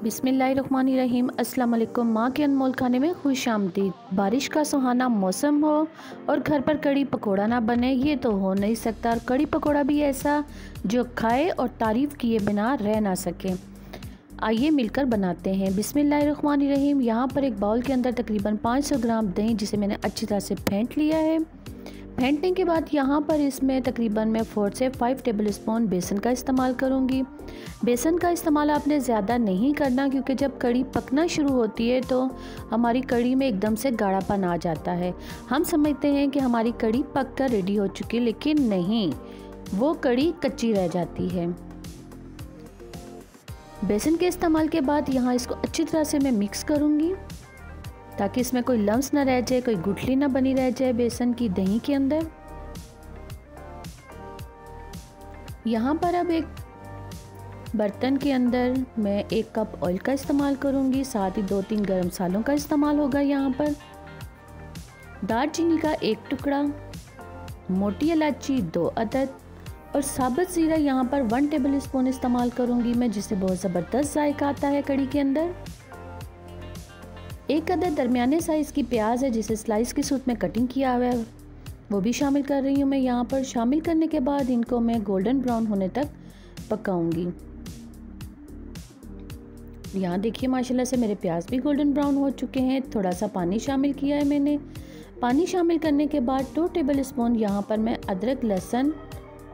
बिस्मिल्लाहिर्रहमानिर्रहीम। अस्सलाम वालेकुम। माँ के अनमोल खाने में खुश आमदीद। बारिश का सुहाना मौसम हो और घर पर कड़ी पकोड़ा ना बने, ये तो हो नहीं सकता। और कड़ी पकोड़ा भी ऐसा जो खाए और तारीफ़ किए बिना रह ना सके। आइए मिलकर बनाते हैं। बिस्मिल्लाहिर्रहमानिर्रहीम। यहाँ पर एक बाउल के अंदर तकरीबन 500 ग्राम दही, जिसे मैंने अच्छी तरह से फेंट लिया है। फेंटने के बाद यहाँ पर इसमें तकरीबन मैं 4 से 5 टेबल स्पून बेसन का इस्तेमाल करूँगी। बेसन का इस्तेमाल आपने ज़्यादा नहीं करना, क्योंकि जब कड़ी पकना शुरू होती है तो हमारी कड़ी में एकदम से गाढ़ापन आ जाता है। हम समझते हैं कि हमारी कड़ी पक कर रेडी हो चुकी है, लेकिन नहीं, वो कड़ी कच्ची रह जाती है। बेसन के इस्तेमाल के बाद यहाँ इसको अच्छी तरह से मैं मिक्स करूँगी, ताकि इसमें कोई लम्स ना रह जाए, कोई गुठली ना बनी रह जाए बेसन की दही के अंदर। यहाँ पर अब एक बर्तन के अंदर मैं 1 कप ऑयल का इस्तेमाल करूँगी, साथ ही 2-3 गरम मसालों का इस्तेमाल होगा। यहाँ पर दालचीनी का 1 टुकड़ा, मोटी इलायची 2 अदद और साबुत ज़ीरा यहाँ पर 1 टेबल स्पून इस्तेमाल करूँगी मैं, जिससे बहुत ज़बरदस्त जायका आता है कड़ी के अंदर। 1 अदद दरमियाने साइज़ की प्याज है, जिसे स्लाइस की सूरत में कटिंग किया हुआ है, वो भी शामिल कर रही हूँ मैं यहाँ पर। शामिल करने के बाद इनको मैं गोल्डन ब्राउन होने तक पकाऊंगी। यहाँ देखिए माशाल्लाह से मेरे प्याज भी गोल्डन ब्राउन हो चुके हैं। थोड़ा सा पानी शामिल किया है मैंने। पानी शामिल करने के बाद 2 टेबल स्पून यहाँ पर मैं अदरक लहसुन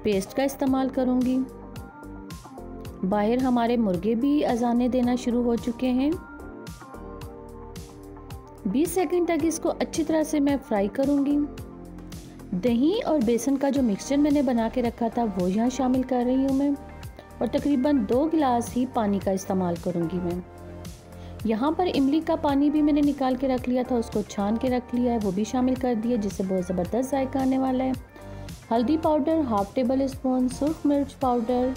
पेस्ट का इस्तेमाल करूँगी। बाहर हमारे मुर्गे भी अजाने देना शुरू हो चुके हैं। 20 सेकंड तक इसको अच्छी तरह से मैं फ्राई करूँगी। दही और बेसन का जो मिक्सचर मैंने बना के रखा था वो यहाँ शामिल कर रही हूँ मैं, और तकरीबन 2 गिलास ही पानी का इस्तेमाल करूँगी मैं। यहाँ पर इमली का पानी भी मैंने निकाल के रख लिया था, उसको छान के रख लिया है, वो भी शामिल कर दिया, जिससे बहुत ज़बरदस्त जायका आने वाला है। हल्दी पाउडर 1/2 टेबल स्पून, सुर्ख मिर्च पाउडर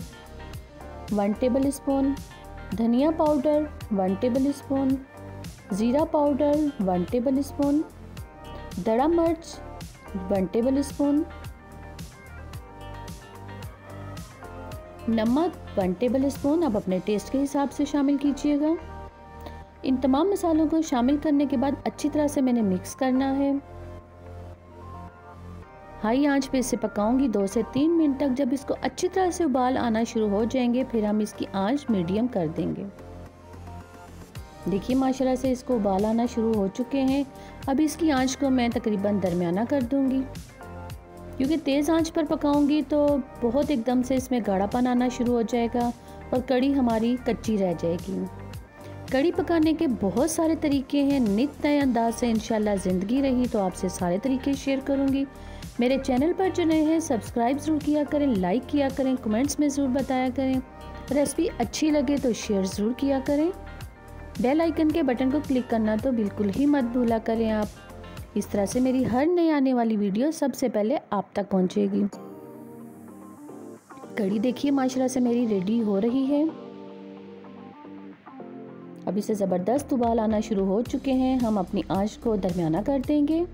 1 टेबल स्पून, धनिया पाउडर 1 टेबल स्पून, ज़ीरा पाउडर 1 टेबल स्पून, दड़ा मिर्च 1 टेबल स्पून, नमक 1 टेबल स्पून। अब अपने टेस्ट के हिसाब से शामिल कीजिएगा। इन तमाम मसालों को शामिल करने के बाद अच्छी तरह से मैंने मिक्स करना है। हाई आंच पे इसे पकाऊंगी 2 से 3 मिनट तक। जब इसको अच्छी तरह से उबाल आना शुरू हो जाएंगे, फिर हम इसकी आंच मीडियम कर देंगे। देखिए माशाल्लाह से इसको उबाल आना शुरू हो चुके हैं। अब इसकी आंच को मैं तकरीबन दरमियाना कर दूंगी, क्योंकि तेज़ आंच पर पकाऊंगी तो बहुत एकदम से इसमें गाढ़ापन आना शुरू हो जाएगा और कड़ी हमारी कच्ची रह जाएगी। कड़ी पकाने के बहुत सारे तरीके हैं, नित नए अंदाज से इंशाल्लाह ज़िंदगी रही तो आपसे सारे तरीके शेयर करूँगी। मेरे चैनल पर जो नए हैं सब्सक्राइब ज़रूर किया करें, लाइक किया करें, कमेंट्स में ज़रूर बताया करें। रेसिपी अच्छी लगे तो शेयर ज़रूर किया करें। बेल आइकन के बटन को क्लिक करना तो बिल्कुल ही मत भूला करें आप। इस तरह से मेरी हर नई आने वाली वीडियो सबसे पहले आप तक पहुंचेगी। कड़ी देखिए माशाल्लाह से मेरी रेडी हो रही है। अब इसे ज़बरदस्त उबाल आना शुरू हो चुके हैं। हम अपनी आंच को दरमियाना कर देंगे,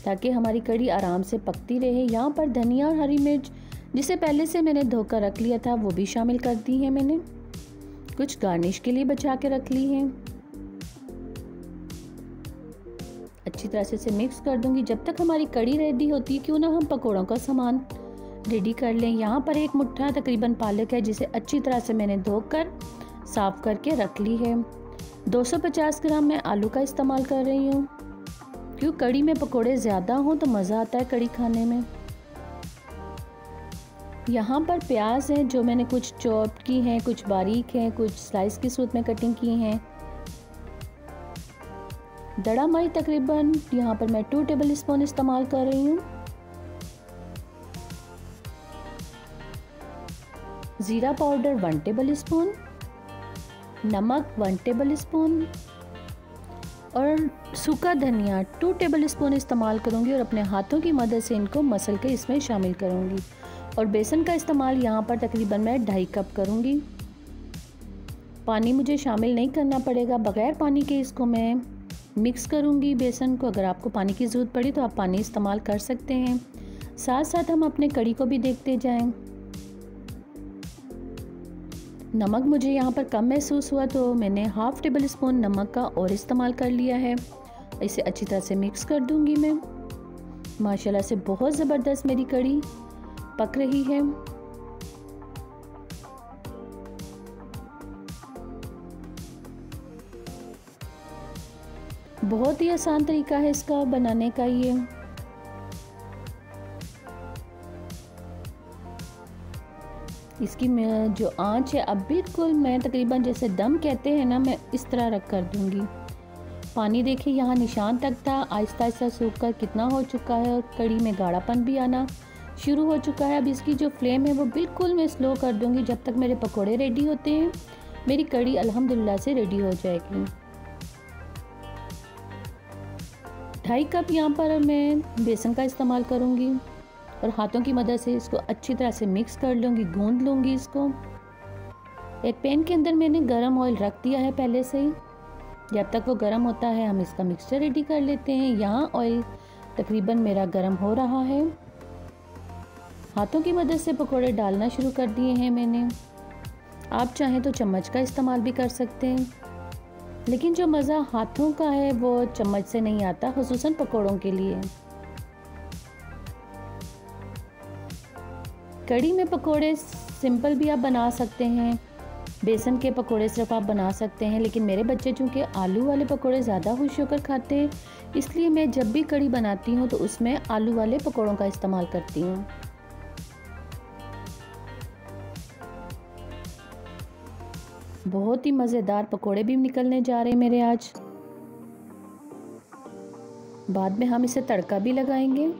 ताकि हमारी कड़ी आराम से पकती रहे। यहाँ पर धनिया और हरी मिर्च, जिसे पहले से मैंने धोकर रख लिया था, वो भी शामिल कर दी है मैंने। कुछ गार्निश के लिए बचा के रख ली हैं। अच्छी तरह से इसे मिक्स कर दूंगी जब तक हमारी कड़ी रेडी होती है। क्यों ना हम पकौड़ों का सामान रेडी कर लें। यहाँ पर 1 मुट्ठा तकरीबन पालक है, जिसे अच्छी तरह से मैंने धोकर साफ करके रख ली है। 250 ग्राम मैं आलू का इस्तेमाल कर रही हूँ, क्यों कड़ी में पकौड़े ज़्यादा हों तो मज़ा आता है कड़ी खाने में। यहाँ पर प्याज हैं, जो मैंने कुछ चॉप की हैं, कुछ बारीक हैं, कुछ स्लाइस की सूरत में कटिंग की हैं। दड़ा मिर्च तकरीबन यहाँ पर मैं 2 टेबल स्पून इस्तेमाल कर रही हूँ। ज़ीरा पाउडर 1 टेबल स्पून, नमक 1 टेबल स्पून और सूखा धनिया 2 टेबल स्पून इस्तेमाल करूँगी, और अपने हाथों की मदद से इनको मसल के इसमें शामिल करूँगी। और बेसन का इस्तेमाल यहाँ पर तकरीबन मैं 2.5 कप करूँगी। पानी मुझे शामिल नहीं करना पड़ेगा, बग़ैर पानी के इसको मैं मिक्स करूँगी बेसन को। अगर आपको पानी की ज़रूरत पड़ी तो आप पानी इस्तेमाल कर सकते हैं। साथ साथ हम अपने कड़ी को भी देखते जाएं। नमक मुझे यहाँ पर कम महसूस हुआ तो मैंने हाफ़ टेबल स्पून नमक का और इस्तेमाल कर लिया है। इसे अच्छी तरह से मिक्स कर दूंगी मैं। माशाल्लाह से बहुत ज़बरदस्त मेरी कढ़ी पक रही है। बहुत ही आसान तरीका है इसका बनाने का ये। इसकी जो आंच है अब बिल्कुल मैं तकरीबन जैसे दम कहते हैं ना, मैं इस तरह रख कर दूंगी। पानी देखिए यहाँ निशान तक था, आहिस्ता आहिस्ता सूख कर कितना हो चुका है और कढ़ी में गाढ़ापन भी आना शुरू हो चुका है। अब इसकी जो फ्लेम है वो बिल्कुल मैं स्लो कर दूंगी जब तक मेरे पकोड़े रेडी होते हैं। मेरी कढ़ी अल्हम्दुलिल्लाह से रेडी हो जाएगी। 2.5 कप यहाँ पर मैं बेसन का इस्तेमाल करूँगी और हाथों की मदद से इसको अच्छी तरह से मिक्स कर लूँगी, गूंद लूँगी इसको। एक पैन के अंदर मैंने गरम ऑयल रख दिया है पहले से ही। जब तक वो गरम होता है हम इसका मिक्सचर रेडी कर लेते हैं। यहाँ ऑयल तकरीबन मेरा गरम हो रहा है। हाथों की मदद से पकोड़े डालना शुरू कर दिए हैं मैंने। आप चाहें तो चम्मच का इस्तेमाल भी कर सकते हैं, लेकिन जो मज़ा हाथों का है वो चम्मच से नहीं आता, खुसूसन पकोड़ों के लिए। कढ़ी में पकोड़े सिंपल भी आप बना सकते हैं, बेसन के पकोड़े सिर्फ आप बना सकते हैं, लेकिन मेरे बच्चे चूँकि आलू वाले पकोड़े ज़्यादा खुश होकर खाते हैं, इसलिए मैं जब भी कढ़ी बनाती हूँ तो उसमें आलू वाले पकोड़ों का इस्तेमाल करती हूँ। बहुत ही मज़ेदार पकोड़े भी निकलने जा रहे हैं मेरे आज। बाद में हम इसे तड़का भी लगाएंगे।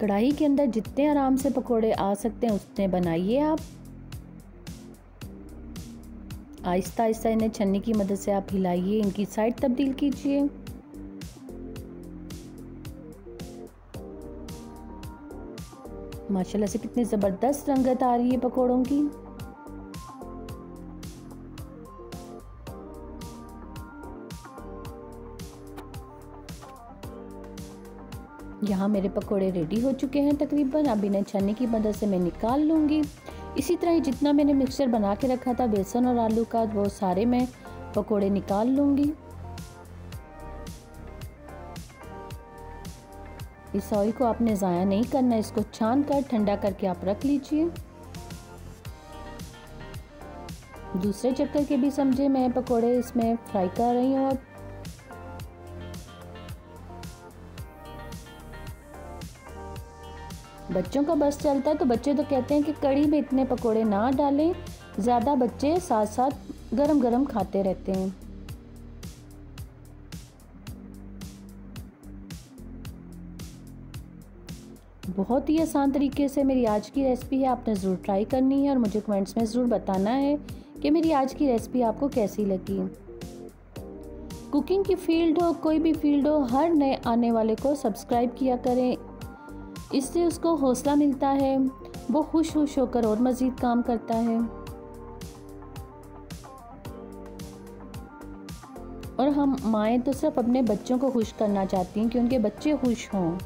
कढ़ाई के अंदर जितने आराम से पकोड़े आ सकते हैं उतने बनाइए आप। आहिस्ता आहिस्ता इन्हें छन्नी की मदद से आप हिलाइए, इनकी साइड तब्दील कीजिए। माशाल्लाह से कितनी ज़बरदस्त रंगत आ रही है पकोड़ों की। यहाँ मेरे पकोड़े रेडी हो चुके हैं तकरीबन। अब इन्हें छन्नी की मदद से मैं निकाल लूँगी। इसी तरह ही जितना मैंने मिक्सचर बना के रखा था बेसन और आलू का, वो सारे मैं पकोड़े निकाल लूँगी। इस ऑयल को आपने ज़ाया नहीं करना, इसको छान कर ठंडा करके आप रख लीजिए। दूसरे चक्कर के भी समझे मैं पकोड़े इसमें फ्राई कर रही हूँ। बच्चों का बस चलता है तो बच्चे तो कहते हैं कि कढ़ी में इतने पकोड़े ना डालें, ज़्यादा बच्चे साथ साथ गरम गरम खाते रहते हैं। बहुत ही आसान तरीके से मेरी आज की रेसिपी है, आपने ज़रूर ट्राई करनी है और मुझे कमेंट्स में ज़रूर बताना है कि मेरी आज की रेसिपी आपको कैसी लगी। कुकिंग की फील्ड हो, कोई भी फील्ड हो, हर नए आने वाले को सब्सक्राइब किया करें, इससे उसको हौसला मिलता है, वो खुश होकर और मज़ीद काम करता है। और हम माएँ तो सिर्फ अपने बच्चों को खुश करना चाहती हैं कि उनके बच्चे खुश हों।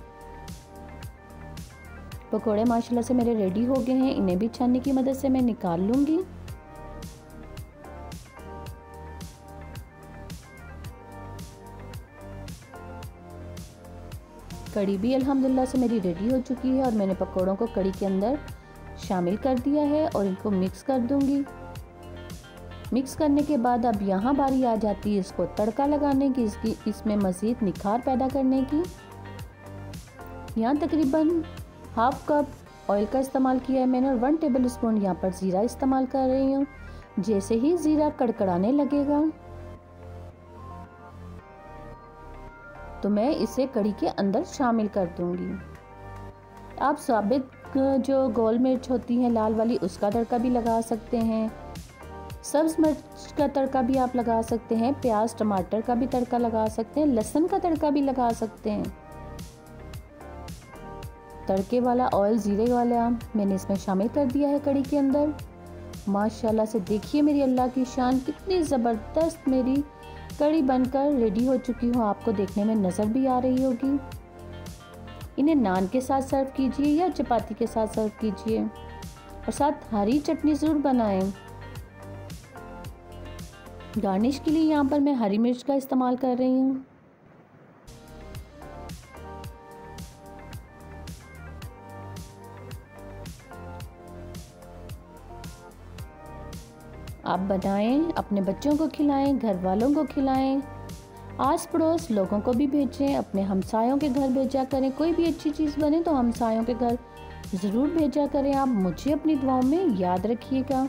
पकोड़े माशाल्लाह से मेरे रेडी हो गए हैं, इन्हें भी छन्नी की मदद से मैं निकाल लूँगी। कढ़ी भी अल्हम्दुलिल्लाह से मेरी रेडी हो चुकी है और मैंने पकोड़ों को कढ़ी के अंदर शामिल कर दिया है और इनको मिक्स कर दूंगी। मिक्स करने के बाद अब यहाँ बारी आ जाती है इसको तड़का लगाने की, इसमें मज़ीद निखार पैदा करने की। यहाँ तकरीबन 1/2 कप ऑयल का इस्तेमाल किया है मैंने और 1 टेबल स्पून यहाँ पर ज़ीरा इस्तेमाल कर रही हूँ। जैसे ही ज़ीरा कड़कड़ाने लगेगा तो मैं इसे कढ़ी के अंदर शामिल कर दूंगी। आप साबित जो गोल मिर्च होती है लाल वाली, उसका तड़का भी लगा सकते हैं, सब्ज़ मिर्च का तड़का भी आप लगा सकते हैं, प्याज टमाटर का भी तड़का लगा सकते हैं, लहसुन का तड़का भी लगा सकते हैं। तड़के वाला ऑयल ज़ीरे वाला मैंने इसमें शामिल कर दिया है कढ़ी के अंदर। माशाल्लाह से देखिए मेरी अल्लाह की शान, कितनी ज़बरदस्त मेरी कढ़ी बनकर रेडी हो चुकी हो, आपको देखने में नज़र भी आ रही होगी। इन्हें नान के साथ सर्व कीजिए या चपाती के साथ सर्व कीजिए और साथ हरी चटनी ज़रूर बनाएं। गार्निश के लिए यहाँ पर मैं हरी मिर्च का इस्तेमाल कर रही हूँ। आप बनाएं, अपने बच्चों को खिलाएं, घर वालों को खिलाएं, आस पड़ोस लोगों को भी भेजें, अपने हमसायों के घर भेजा करें। कोई भी अच्छी चीज़ बने तो हमसायों के घर ज़रूर भेजा करें। आप मुझे अपनी दुआओं में याद रखिएगा।